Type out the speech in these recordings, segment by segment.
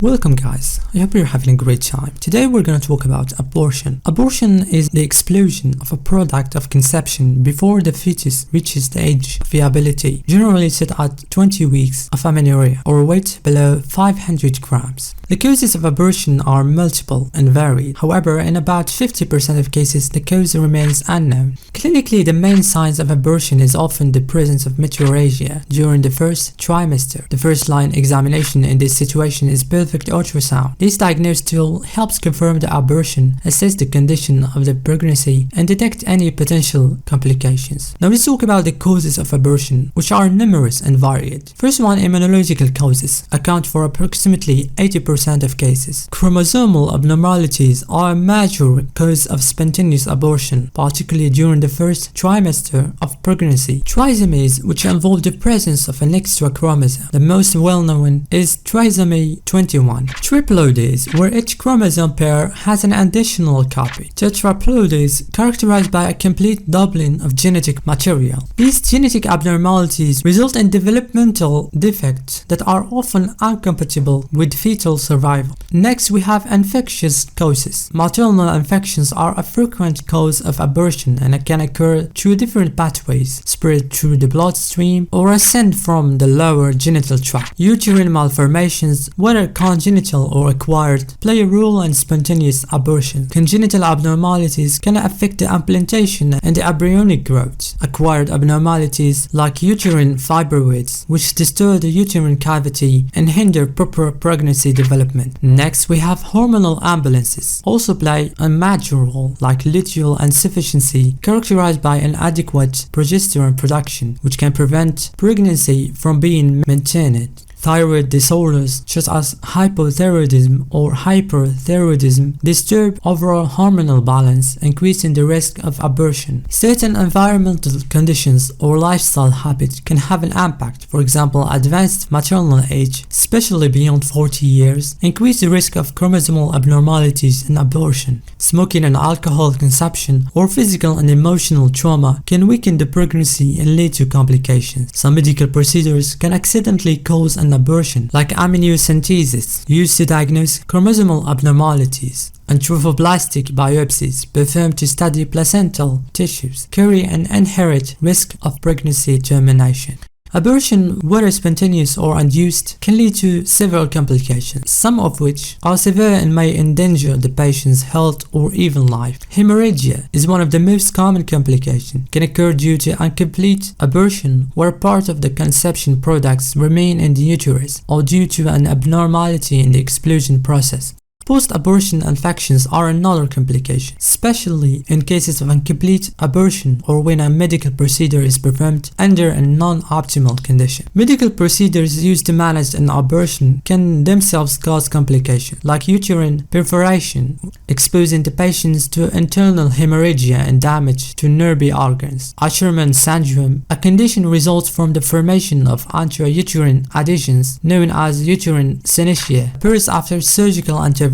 Welcome guys, I hope you're having a great time. Today we're going to talk about abortion. Abortion is the expulsion of a product of conception before the fetus reaches the age of viability, generally set at 20 weeks of amenorrhea or weight below 500 grams. The causes of abortion are multiple and varied. However, in about 50% of cases, the cause remains unknown. Clinically, the main signs of abortion is often the presence of meteorrhagia during the first trimester. The first-line examination in this situation is pelvic ultrasound. This diagnostic tool helps confirm the abortion, assess the condition of the pregnancy, and detect any potential complications. Now let's talk about the causes of abortion, which are numerous and varied. First one, immunological causes account for approximately 80% of cases. Chromosomal abnormalities are a major cause of spontaneous abortion, particularly during the first trimester of pregnancy. Trisomies, which involve the presence of an extra chromosome. The most well-known is trisomy 21. Triploidies, where each chromosome pair has an additional copy. Tetraploidies, characterized by a complete doubling of genetic material. These genetic abnormalities result in developmental defects that are often incompatible with fetal survival. Next, we have infectious causes. Maternal infections are a frequent cause of abortion and can occur through different pathways, spread through the bloodstream or ascend from the lower genital tract. Uterine malformations, whether congenital or acquired, play a role in spontaneous abortion. Congenital abnormalities can affect the implantation and the embryonic growth. Acquired abnormalities like uterine fibroids, which disturb the uterine cavity and hinder proper pregnancy development. Next, we have hormonal imbalances, also play a major role, like luteal insufficiency, characterized by inadequate progesterone production, which can prevent pregnancy from being maintained. Thyroid disorders such as hypothyroidism or hyperthyroidism disturb overall hormonal balance, increasing the risk of abortion. Certain environmental conditions or lifestyle habits can have an impact. For example, advanced maternal age, especially beyond 40 years, increase the risk of chromosomal abnormalities and abortion. Smoking and alcohol consumption or physical and emotional trauma can weaken the pregnancy and lead to complications. Some medical procedures can accidentally cause an abortion, like amniocentesis, used to diagnose chromosomal abnormalities, and trophoblastic biopsies performed to study placental tissues, carry an inherent risk of pregnancy termination. Abortion, whether spontaneous or induced, can lead to several complications, some of which are severe and may endanger the patient's health or even life. Hemorrhage is one of the most common complications. It can occur due to incomplete abortion, where part of the conception products remain in the uterus, or due to an abnormality in the expulsion process. Post-abortion infections are another complication, especially in cases of incomplete abortion or when a medical procedure is performed under a non-optimal condition. Medical procedures used to manage an abortion can themselves cause complications, like uterine perforation, exposing the patients to internal hemorrhage and damage to nearby organs. Asherman syndrome, a condition results from the formation of intrauterine adhesions known as uterine synetia, occurs after surgical intervention.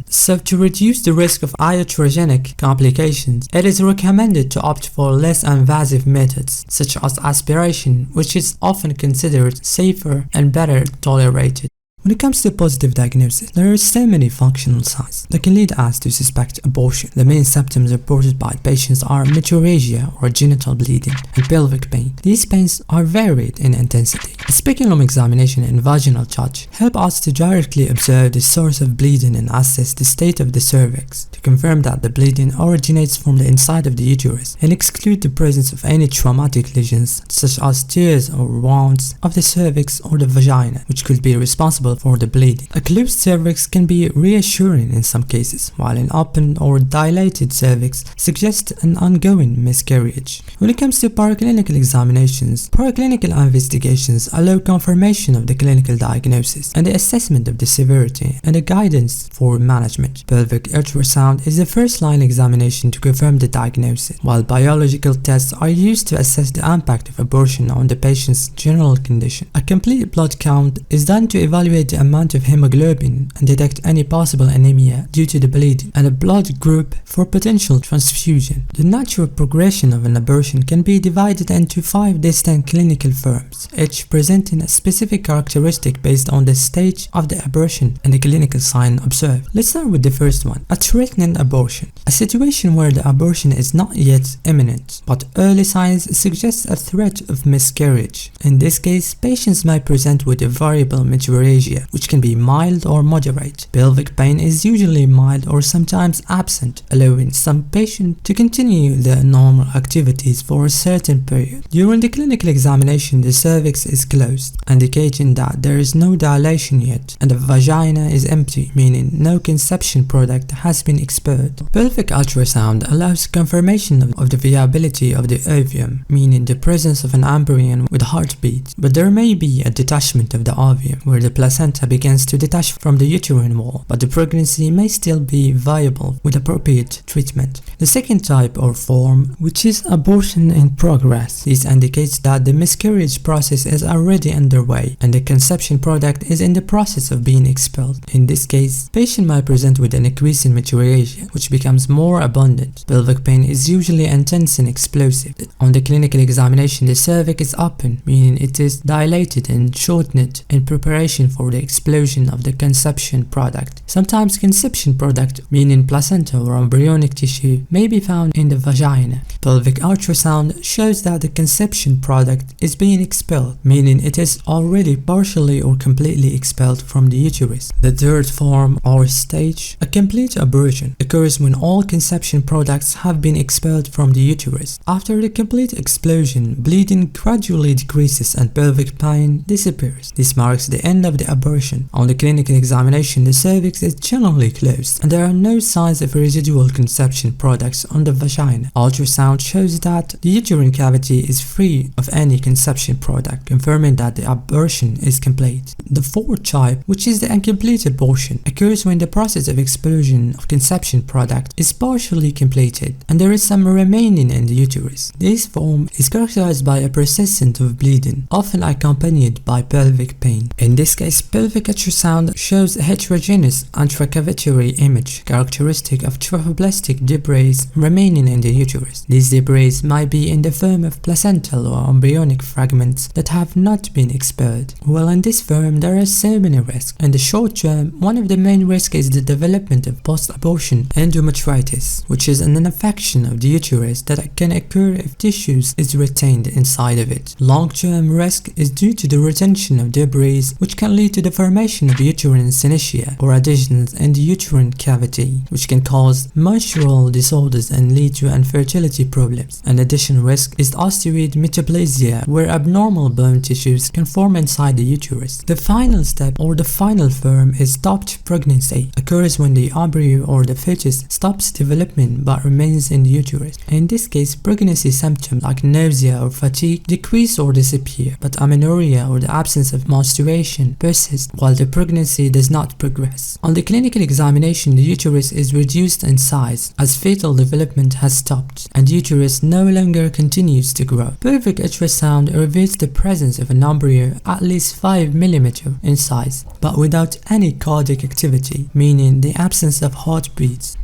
So to reduce the risk of iatrogenic complications, it is recommended to opt for less invasive methods, such as aspiration, which is often considered safer and better tolerated. When it comes to positive diagnosis, there are so many functional signs that can lead us to suspect abortion. The main symptoms reported by patients are meteorrhagia or genital bleeding and pelvic pain. These pains are varied in intensity. A speculum examination and vaginal touch help us to directly observe the source of bleeding and assess the state of the cervix, to confirm that the bleeding originates from the inside of the uterus and exclude the presence of any traumatic lesions such as tears or wounds of the cervix or the vagina, which could be responsible for the bleeding. A closed cervix can be reassuring in some cases, while an open or dilated cervix suggests an ongoing miscarriage. When it comes to paraclinical examinations, paraclinical investigations allow confirmation of the clinical diagnosis and the assessment of the severity and the guidance for management. Pelvic ultrasound is the first-line examination to confirm the diagnosis, while biological tests are used to assess the impact of abortion on the patient's general condition. A complete blood count is done to evaluate evaluate the amount of hemoglobin and detect any possible anemia due to the bleeding, and a blood group for potential transfusion. The natural progression of an abortion can be divided into 5 distinct clinical forms, each presenting a specific characteristic based on the stage of the abortion and the clinical sign observed. Let's start with the first one, a threatening abortion. A situation where the abortion is not yet imminent, but early signs suggest a threat of miscarriage. In this case, patients may present with a variable meteorrhagia, which can be mild or moderate. Pelvic pain is usually mild or sometimes absent, allowing some patients to continue their normal activities for a certain period. During the clinical examination, the cervix is closed, indicating that there is no dilation yet, and the vagina is empty, meaning no conception product has been expelled. Pelvic ultrasound allows confirmation of the viability of the ovum, meaning the presence of an embryo with heartbeat, but there may be a detachment of the ovum, where the placenta begins to detach from the uterine wall, but the pregnancy may still be viable with appropriate treatment. The second type or form, which is abortion in progress, this indicates that the miscarriage process is already underway and the conception product is in the process of being expelled. In this case, patient might present with an increase in meteorrhagia, which becomes more abundant. Pelvic pain is usually intense and explosive. On the clinical examination, the cervix is open, meaning it is dilated and shortened in preparation for the explosion of the conception product. Sometimes conception product, meaning placenta or embryonic tissue, may be found in the vagina. Pelvic ultrasound shows that the conception product is being expelled, meaning it is already partially or completely expelled from the uterus. The third form or stage, a complete abortion, occurs when all conception products have been expelled from the uterus. After the complete explosion, bleeding gradually decreases and pelvic pain disappears. This marks the end of the abortion. On the clinical examination, the cervix is generally closed and there are no signs of residual conception products on the vagina. Ultrasound shows that the uterine cavity is free of any conception product, confirming that the abortion is complete. The fourth type, which is the incomplete abortion, occurs when the process of expulsion of conception product is partially completed and there is some remaining in the uterus. This form is characterized by a persistence of bleeding, often accompanied by pelvic pain. In this case, pelvic ultrasound shows a heterogeneous intracavitary image characteristic of trophoblastic debris remaining in the uterus. These debris might be in the form of placental or embryonic fragments that have not been expelled. Well, in this form, there are so many risks. In the short term, one of the main risks is the development of post-abortion endometritis, which is an infection of the uterus that can occur if tissues is retained inside of it. Long-term risk is due to the retention of debris, which can lead to the formation of uterine synetia or adhesions in the uterine cavity, which can cause menstrual disorders and lead to infertility problems. An additional risk is osteoid metaplasia, where abnormal bone tissues can form inside the uterus. The final step or the final form is stopped pregnancy, occurs when the embryo or the fetus stops development but remains in the uterus. In this case, pregnancy symptoms like nausea or fatigue decrease or disappear, but amenorrhea or the absence of menstruation persists while the pregnancy does not progress. On the clinical examination, the uterus is reduced in size as fetal development has stopped and the uterus no longer continues to grow. Pelvic ultrasound reveals the presence of an embryo at least 5 mm in size, but without any cardiac activity, meaning the absence of heartbeats.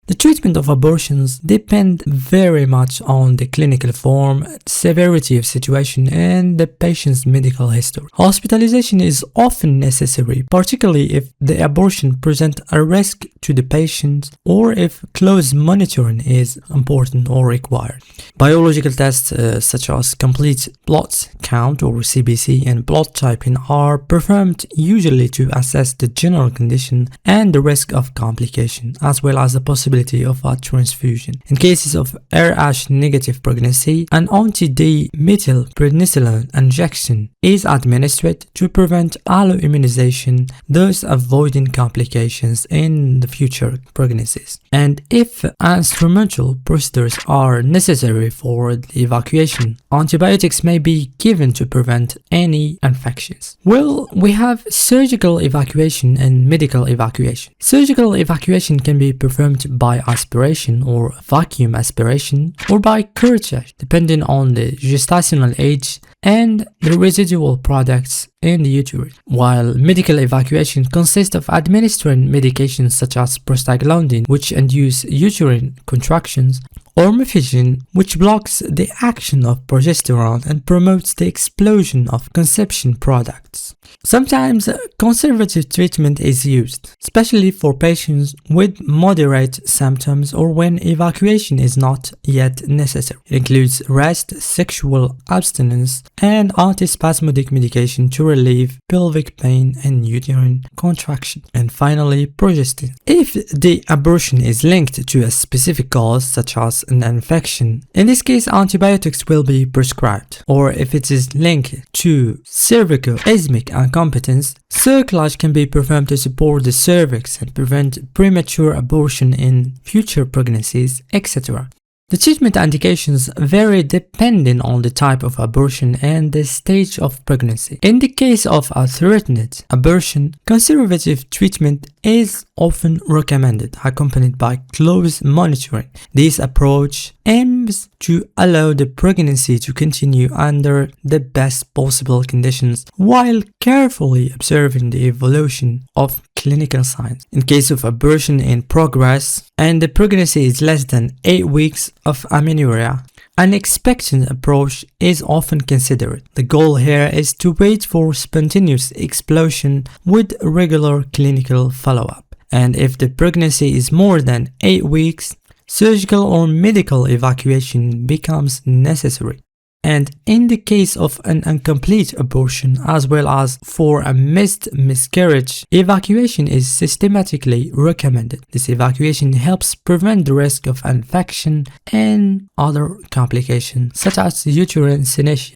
The treatment of abortions depend very much on the clinical form, severity of situation, and the patient's medical history. Hospitalization is often necessary, particularly if the abortion presents a risk to the patient or if close monitoring is important or required. Biological tests such as complete blood count or CBC and blood typing are performed usually to assess the general condition and the risk of complication, as well as the possibility of a transfusion. In cases of Rh negative pregnancy, an anti-D-methylprednisolone injection is administered to prevent alloimmunization, thus avoiding complications in the future pregnancies. And if instrumental procedures are necessary for the evacuation, antibiotics may be given to prevent any infections. Well, we have surgical evacuation and medical evacuation. Surgical evacuation can be performed by by aspiration or vacuum aspiration, or by curettage, depending on the gestational age and the residual products in the uterine. While medical evacuation consists of administering medications such as prostaglandin, which induce uterine contractions, or mifepristone, which blocks the action of progesterone and promotes the expulsion of conception products. Sometimes conservative treatment is used, especially for patients with moderate symptoms or when evacuation is not yet necessary. It includes rest, sexual abstinence, and antispasmodic medication to relieve pelvic pain and uterine contraction. And finally, progestin. If the abortion is linked to a specific cause, such as an infection, in this case antibiotics will be prescribed. Or if it is linked to cervico-isthmic incompetence, cerclage can be performed to support the cervix and prevent premature abortion in future pregnancies, etc. The treatment indications vary depending on the type of abortion and the stage of pregnancy. In the case of a threatened abortion, conservative treatment is often recommended, accompanied by close monitoring. This approach aims to allow the pregnancy to continue under the best possible conditions while carefully observing the evolution of clinical signs. In case of abortion in progress and the pregnancy is less than 8 weeks of amenorrhea, an expectant approach is often considered. The goal here is to wait for spontaneous expulsion with regular clinical follow-up. And if the pregnancy is more than 8 weeks, surgical or medical evacuation becomes necessary. And in the case of an incomplete abortion, as well as for a missed miscarriage, evacuation is systematically recommended. This evacuation helps prevent the risk of infection and other complications, such as uterine synetia.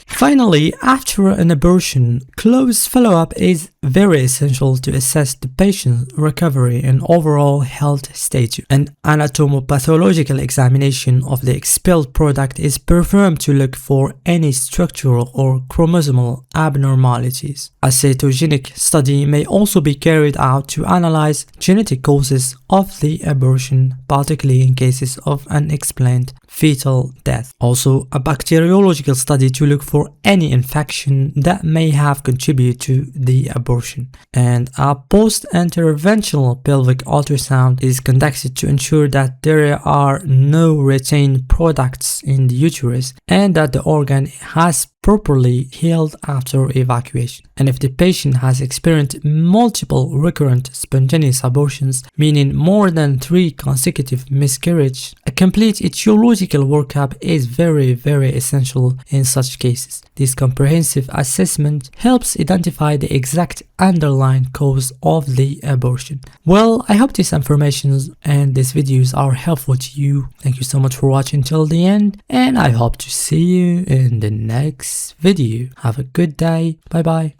Finally, after an abortion, close follow-up is very essential to assess the patient's recovery and overall health status. An anatomopathological examination of the expelled product is performed to look for any structural or chromosomal abnormalities. A cytogenic study may also be carried out to analyze genetic causes of the abortion, particularly in cases of unexplained fetal death. Also, a bacteriological study to look for any infection that may have contributed to the abortion. And a post-interventional pelvic ultrasound is conducted to ensure that there are no retained products in the uterus and that the organ has properly healed after evacuation. And if the patient has experienced multiple recurrent spontaneous abortions, meaning more than 3 consecutive miscarriages, a complete etiological workup is very essential in such cases. This comprehensive assessment helps identify the exact underlying cause of the abortion. Well, I hope this information and these videos are helpful to you. Thank you so much for watching till the end, and I hope to see you in the next video. Have a good day. Bye bye.